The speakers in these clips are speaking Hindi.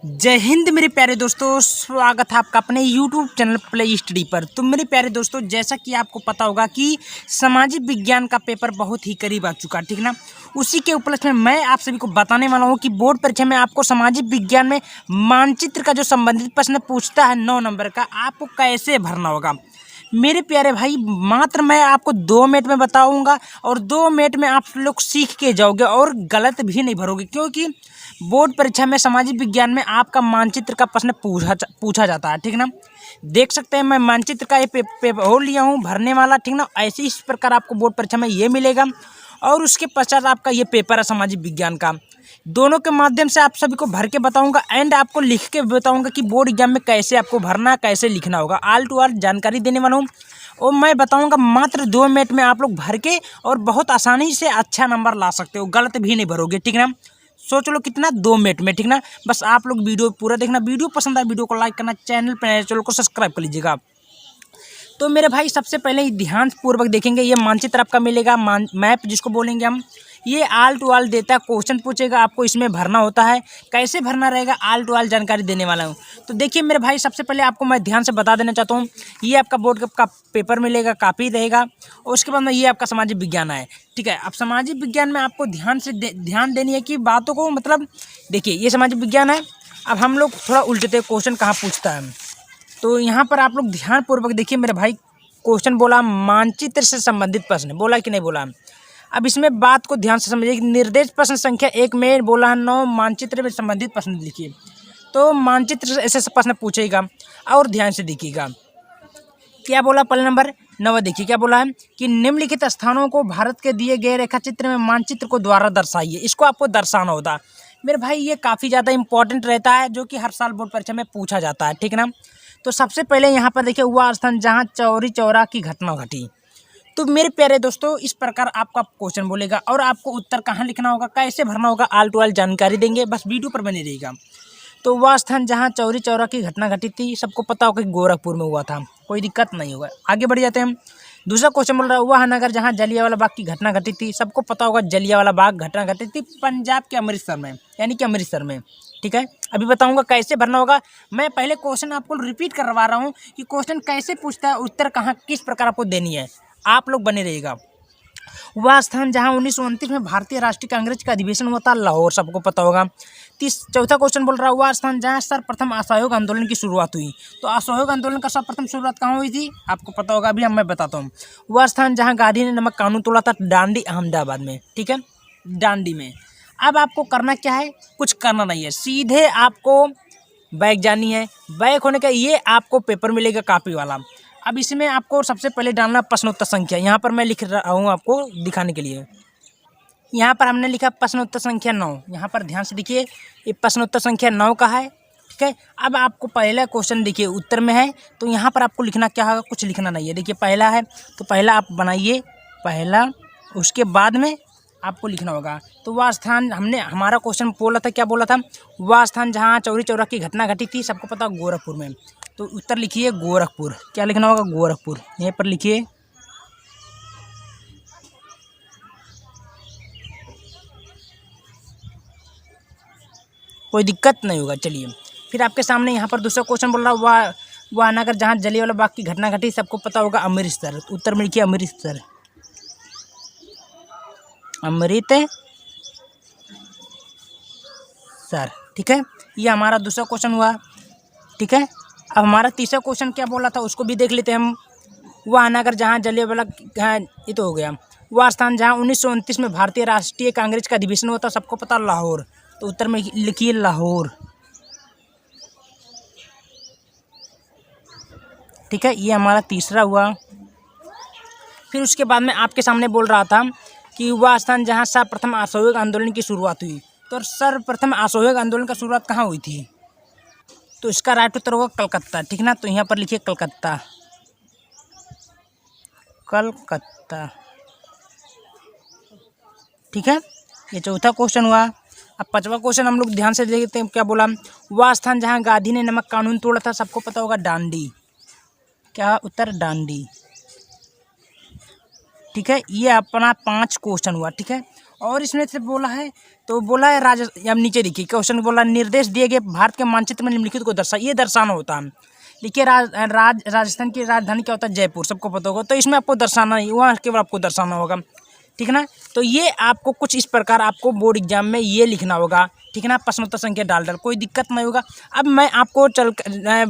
जय हिंद मेरे प्यारे दोस्तों, स्वागत है आपका अपने YouTube चैनल प्ले स्टडी पर। तो मेरे प्यारे दोस्तों, जैसा कि आपको पता होगा कि सामाजिक विज्ञान का पेपर बहुत ही करीब आ चुका है, ठीक ना। उसी के उपलक्ष्य में मैं आप सभी को बताने वाला हूं कि बोर्ड परीक्षा में आपको सामाजिक विज्ञान में मानचित्र का जो संबंधित प्रश्न पूछता है 9 नंबर का, आपको कैसे भरना होगा। मेरे प्यारे भाई, मात्र मैं आपको 2 मिनट में बताऊंगा और 2 मिनट में आप लोग सीख के जाओगे और गलत भी नहीं भरोगे, क्योंकि बोर्ड परीक्षा में सामाजिक विज्ञान में आपका मानचित्र का प्रश्न पूछा जाता है, ठीक ना। देख सकते हैं मैं मानचित्र का ये पेपर हो लिया हूँ भरने वाला, ठीक ना। ऐसे इस प्रकार आपको बोर्ड परीक्षा में ये मिलेगा और उसके पश्चात आपका ये पेपर है सामाजिक विज्ञान का। दोनों के माध्यम से आप सभी को भर के बताऊंगा एंड आपको लिख के बताऊंगा कि बोर्ड एग्जाम में कैसे आपको भरना, कैसे लिखना होगा। ऑल टू ऑल जानकारी देने वाला हूँ और मैं बताऊंगा मात्र 2 मिनट में आप लोग भर के और बहुत आसानी से अच्छा नंबर ला सकते हो, गलत भी नहीं भरोगे, ठीक ना। सोच लो कितना, 2 मिनट में, ठीक ना। बस आप लोग वीडियो पूरा देखना, वीडियो पसंद आए वीडियो को लाइक करना, चैनल को सब्सक्राइब कर लीजिएगा। तो मेरे भाई सबसे पहले ध्यान पूर्वक देखेंगे, ये मानचित्र आपका मिलेगा, मैप जिसको बोलेंगे हम। ये ऑल टू ऑल देता है, क्वेश्चन पूछेगा आपको, इसमें भरना होता है, कैसे भरना रहेगा ऑल टू ऑल जानकारी देने वाला हूँ। तो देखिए मेरे भाई, सबसे पहले आपको मैं ध्यान से बता देना चाहता हूँ, ये आपका बोर्ड का पेपर मिलेगा, कापी रहेगा और उसके बाद में ये आपका सामाजिक विज्ञान है, ठीक है। अब सामाजिक विज्ञान में आपको ध्यान देनी है कि बातों को, मतलब देखिए ये सामाजिक विज्ञान है। अब हम लोग थोड़ा उल्टते, क्वेश्चन कहाँ पूछता है, तो यहाँ पर आप लोग ध्यानपूर्वक देखिए मेरे भाई। क्वेश्चन बोला मानचित्र से संबंधित प्रश्न, बोला कि नहीं बोला। अब इसमें बात को ध्यान से समझिए। निर्देश प्रश्न संख्या 1 में बोला है 9 मानचित्र में संबंधित प्रश्न लिखिए। तो मानचित्र से ऐसे प्रश्न पूछेगा और ध्यान से देखिएगा क्या बोला। पहले नंबर 9 देखिए क्या बोला है कि निम्नलिखित स्थानों को भारत के दिए गए रेखाचित्र में मानचित्र को द्वारा दर्शाइए। इसको आपको दर्शाना होता है मेरे भाई, ये काफ़ी ज़्यादा इंपॉर्टेंट रहता है, जो कि हर साल बोर्ड परीक्षा में पूछा जाता है, ठीक ना। तो सबसे पहले यहाँ पर देखिए, वह स्थान जहाँ चौरी चौरा की घटना घटी। तो मेरे प्यारे दोस्तों, इस प्रकार आपका क्वेश्चन बोलेगा और आपको उत्तर कहाँ लिखना होगा, कैसे भरना होगा, ऑल टू ऑल जानकारी देंगे, बस वीडियो पर बने रहिएगा। तो वह स्थान जहाँ चौरी चौरा की घटना घटी थी, सबको पता होगा कि गोरखपुर में हुआ था, कोई दिक्कत नहीं होगा। आगे बढ़ जाते हैं हम। दूसरा क्वेश्चन बोल रहा है, वह नगर जहाँ जलियांवाला बाग की घटना घटी थी, सबको पता होगा जलियांवाला बाग घटना घटी थी पंजाब के अमृतसर में, यानी कि अमृतसर में, ठीक है। अभी बताऊंगा कैसे भरना होगा। मैं पहले क्वेश्चन आपको रिपीट करवा रहा हूँ कि क्वेश्चन कैसे पूछता है, उत्तर कहाँ किस प्रकार आपको देनी है, आप लोग बने रहिएगा। वह स्थान जहां 1929 में भारतीय राष्ट्रीय कांग्रेस का अधिवेशन हुआ था, लाहौर, सबको पता होगा। चौथा क्वेश्चन बोल रहा है, वह स्थान जहां सर्वप्रथम असहयोग आंदोलन की शुरुआत हुई। तो असहयोग आंदोलन का सर्वप्रथम शुरुआत कहाँ हुई थी, आपको पता होगा, अभी मैं बताता हूँ। वह स्थान जहाँ गांधी ने नमक कानून तोड़ा था, डांडी, अहमदाबाद में, ठीक है, डांडी में। अब आपको करना क्या है, कुछ करना नहीं है, सीधे आपको बैग जानी है। बैग होने का ये आपको पेपर मिलेगा कापी वाला। अब इसमें आपको सबसे पहले डालना प्रश्नोत्तर संख्या। यहाँ पर मैं लिख रहा हूँ आपको दिखाने के लिए। यहाँ पर हमने लिखा प्रश्नोत्तर संख्या 9। यहाँ पर ध्यान से देखिए, ये प्रश्नोत्तर संख्या 9 का है, ठीक है। अब आपको पहला क्वेश्चन देखिए उत्तर में है, तो यहाँ पर आपको लिखना क्या होगा, कुछ लिखना नहीं है। देखिए पहला है, तो पहला आप बनाइए, पहला, उसके बाद में आपको लिखना होगा। तो वह स्थान, हमने हमारा क्वेश्चन बोला था, क्या बोला था, वह स्थान जहाँ चौरी चौरा की घटना घटी थी, सबको पता गोरखपुर में। तो उत्तर लिखिए गोरखपुर, क्या लिखना होगा, गोरखपुर, यहीं पर लिखिए। कोई दिक्कत नहीं होगा। चलिए फिर आपके सामने यहाँ पर दूसरा क्वेश्चन बोल रहा है, वह नगर जहाँ जलियांवाला बाग की घटना घटी, सबको पता होगा अमृतसर। उत्तर में लिखिए अमृतसर, अमृतसर, ठीक है। ये हमारा दूसरा क्वेश्चन हुआ, ठीक है। अब हमारा तीसरा क्वेश्चन क्या बोला था, उसको भी देख लेते हैं हम। वह नगर जहाँ जलियांवाला, हाँ ये तो हो गया। वह स्थान जहाँ 1929 में भारतीय राष्ट्रीय कांग्रेस का अधिवेशन हुआ था, सबको पता लाहौर। तो उत्तर में लिखिए लाहौर, ठीक है। ये हमारा तीसरा हुआ। फिर उसके बाद में आपके सामने बोल रहा था कि वह स्थान जहाँ सर्वप्रथम असहयोग आंदोलन की शुरुआत हुई। तो सर्वप्रथम असहयोग आंदोलन का शुरुआत कहाँ हुई थी, तो इसका राइट उत्तर होगा कलकत्ता, ठीक ना। तो यहाँ पर लिखिए कलकत्ता, कलकत्ता, ठीक है। ये चौथा क्वेश्चन हुआ। अब पांचवा क्वेश्चन हम लोग ध्यान से देखते हैं, क्या बोला, वह स्थान जहाँ गांधी ने नमक कानून तोड़ा था, सबको पता होगा डांडी, क्या उत्तर डांडी, ठीक है। ये अपना 5 क्वेश्चन हुआ, ठीक है। और इसमें से बोला है, तो बोला है अब नीचे देखिए क्वेश्चन बोला, निर्देश दिए गए भारत के मानचित्र में निम्नलिखित को ये दर्शाना होता है। देखिए राजस्थान की राजधानी क्या होता है, जयपुर, सबको पता होगा। तो इसमें आपको दर्शाना ही, वहाँ केवल आपको दर्शाना होगा, ठीक है ना। तो ये आपको कुछ इस प्रकार आपको बोर्ड एग्जाम में ये लिखना होगा, ठीक है ना, प्रश्नोत्तर संख्या डाल कोई दिक्कत नहीं होगा। अब मैं आपको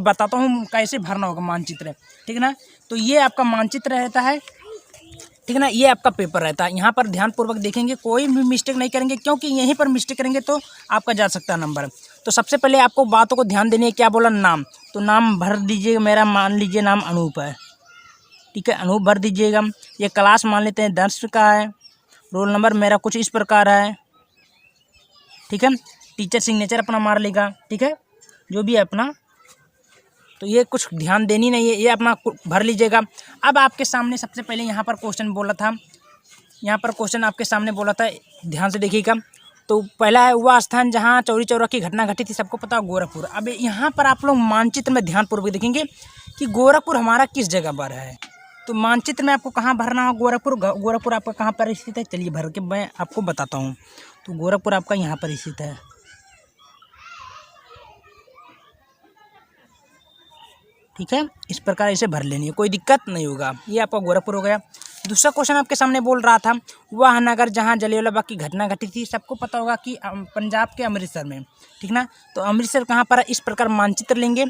बताता हूँ कैसे भरना होगा मानचित्र, ठीक है ना। तो ये आपका मानचित्र रहता है, ठीक है ना, ये आपका पेपर रहता है। यहाँ पर ध्यानपूर्वक देखेंगे, कोई भी मिस्टेक नहीं करेंगे, क्योंकि यहीं पर मिस्टेक करेंगे तो आपका जा सकता है नंबर। तो सबसे पहले आपको बातों को ध्यान देनी है। क्या बोला, नाम, तो नाम भर दीजिएगा, मेरा मान लीजिए नाम अनूप है, ठीक है, अनूप भर दीजिएगा। ये क्लास मान लेते हैं 10 का है, रोल नंबर मेरा कुछ इस प्रकार है, ठीक है। टीचर सिग्नेचर अपना मार लेगा, ठीक है, जो भी है अपना। तो ये कुछ ध्यान देनी नहीं है, ये अपना भर लीजिएगा। अब आपके सामने सबसे पहले यहाँ पर क्वेश्चन बोला था, यहाँ पर क्वेश्चन आपके सामने बोला था, ध्यान से देखिएगा। तो पहला है, वह स्थान जहाँ चौरी चौरा की घटना घटी थी, सबको पता, गोरखपुर। अब यहाँ पर आप लोग मानचित्र में ध्यानपूर्वक देखेंगे कि गोरखपुर हमारा किस जगह पर है। तो मानचित्र में आपको कहाँ भरना हो, गोरखपुर आपका कहाँ पर स्थित है, चलिए भर के मैं आपको बताता हूँ। तो गोरखपुर आपका यहाँ पर स्थित है, ठीक है। इस प्रकार इसे भर लेनी है, कोई दिक्कत नहीं होगा। ये आपका गोरखपुर हो गया। दूसरा क्वेश्चन आपके सामने बोल रहा था, वह नगर जहाँ जलियांवाला बाग की घटना घटी थी, सबको पता होगा कि पंजाब के अमृतसर में, ठीक ना। तो अमृतसर कहाँ पर है, इस प्रकार मानचित्र लेंगे।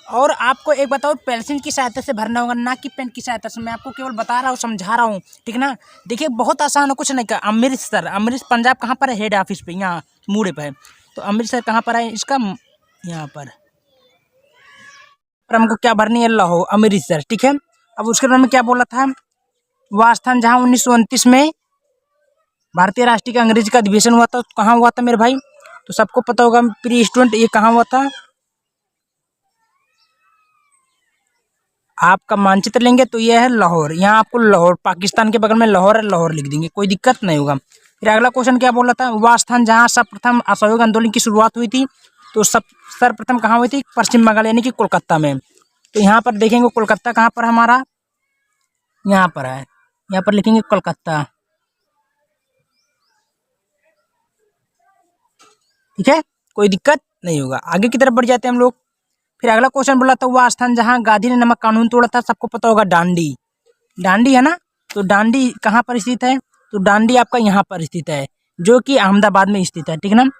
और आपको एक बताओ, पेंसिल की सहायता से भरना होगा, ना कि पेन की सहायता से। मैं आपको केवल बता रहा हूँ, समझा रहा हूँ, ठीक ना। देखिए बहुत आसान है, कुछ नहीं का। अमृतसर पंजाब कहाँ पर है, हेड ऑफिस पे, यहाँ मूड़े पर है। तो अमृतसर कहाँ पर है इसका, यहाँ पर हमको क्या भरनी है, लाहौर, अमृतसर, ठीक है। अब उसके बाद में क्या बोला था, वह स्थान जहाँ 1929 में भारतीय राष्ट्रीय का अंग्रेजी का अधिवेशन हुआ था, कहाँ हुआ था मेरे भाई, तो सबको पता होगा प्रिय स्टूडेंट, ये कहाँ हुआ था। आपका मानचित्र लेंगे तो ये है लाहौर, यहाँ आपको लाहौर, पाकिस्तान के बगल में लाहौर है, लाहौर लिख देंगे, कोई दिक्कत नहीं होगा। फिर अगला क्वेश्चन क्या बोला था, वह स्थान जहाँ सर्वप्रथम असहयोग आंदोलन की शुरुआत हुई थी, तो सर्वप्रथम कहाँ हुई थी, पश्चिम बंगाल यानी कि कोलकाता में। तो यहाँ पर देखेंगे कोलकाता कहाँ पर हमारा, यहाँ पर है, यहाँ पर लिखेंगे कोलकाता, ठीक है, कोई दिक्कत नहीं होगा। आगे की तरफ बढ़ जाते हैं हम लोग। फिर अगला क्वेश्चन बोला था, वह स्थान जहाँ गांधी ने नमक कानून तोड़ा था, सबको पता होगा डांडी, डांडी है ना। तो डांडी कहाँ पर स्थित है, तो डांडी आपका यहाँ पर स्थित है, जो कि अहमदाबाद में स्थित है, ठीक है ना।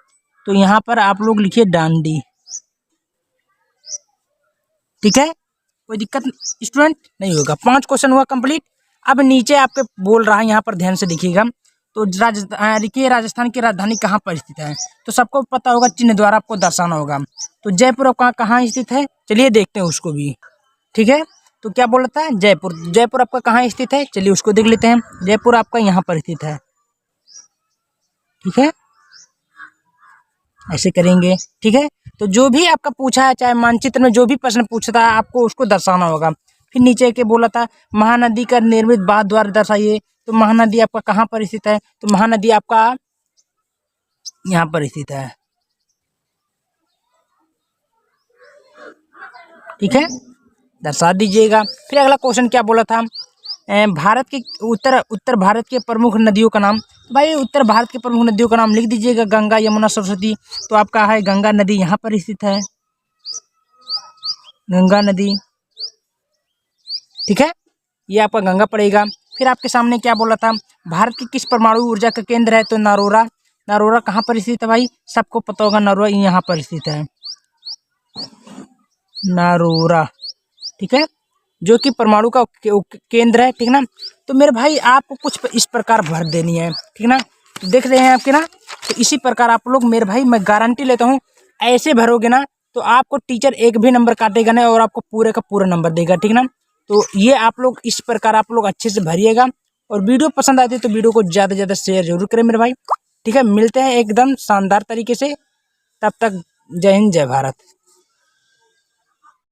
तो यहाँ पर आप लोग लिखिए डांडी, ठीक है, कोई दिक्कत स्टूडेंट नहीं होगा। 5 क्वेश्चन हुआ कंप्लीट। अब नीचे आपके बोल रहा है, यहाँ पर ध्यान से देखिएगा। तो देखिए राजस्थान की राजधानी कहाँ पर स्थित है, तो सबको पता होगा, चिन्ह द्वारा आपको दर्शाना होगा। तो जयपुर आपका कहाँ स्थित है, चलिए देखते हैं उसको भी, ठीक है। तो क्या बोलता है, जयपुर, जयपुर आपका कहाँ स्थित है, चलिए उसको देख लेते हैं। जयपुर आपका यहाँ पर स्थित है, ठीक है, ऐसे करेंगे, ठीक है। तो जो भी आपका पूछा है, चाहे मानचित्र में जो भी प्रश्न पूछता है, आपको उसको दर्शाना होगा। फिर नीचे के बोला था, महानदी का निर्मित बांध द्वारा दर्शाइए। तो महानदी आपका कहाँ पर स्थित है, तो महानदी आपका यहाँ पर स्थित है, ठीक है, दर्शा दीजिएगा। फिर अगला क्वेश्चन क्या बोला था, भारत के उत्तर भारत के प्रमुख नदियों का नाम। तो भाई उत्तर भारत के प्रमुख नदियों का नाम लिख दीजिएगा, गंगा, यमुना, सरस्वती। तो आपका है गंगा नदी यहाँ पर स्थित है, गंगा नदी, ठीक है, ये आपका गंगा पड़ेगा। फिर आपके सामने क्या बोला था, भारत की किस परमाणु ऊर्जा का केंद्र है, तो नरोरा, नरोरा कहाँ पर स्थित है भाई, सबको पता होगा, नरोरा यहाँ पर स्थित है, नरोरा, ठीक है, जो कि परमाणु का केंद्र है, ठीक ना। तो मेरे भाई आपको कुछ इस प्रकार भर देनी है, ठीक ना। तो देख रहे हैं आपके ना, तो इसी प्रकार आप लोग, मेरे भाई मैं गारंटी लेता हूँ, ऐसे भरोगे ना तो आपको टीचर एक भी नंबर काटेगा नहीं, और आपको पूरे का पूरा नंबर देगा, ठीक ना। तो ये आप लोग इस प्रकार आप लोग अच्छे से भरिएगा। और वीडियो पसंद आती है तो वीडियो को ज़्यादा से ज़्यादा शेयर जरूर करें मेरे भाई, ठीक है। मिलते हैं एकदम शानदार तरीके से, तब तक जय हिंद, जय भारत।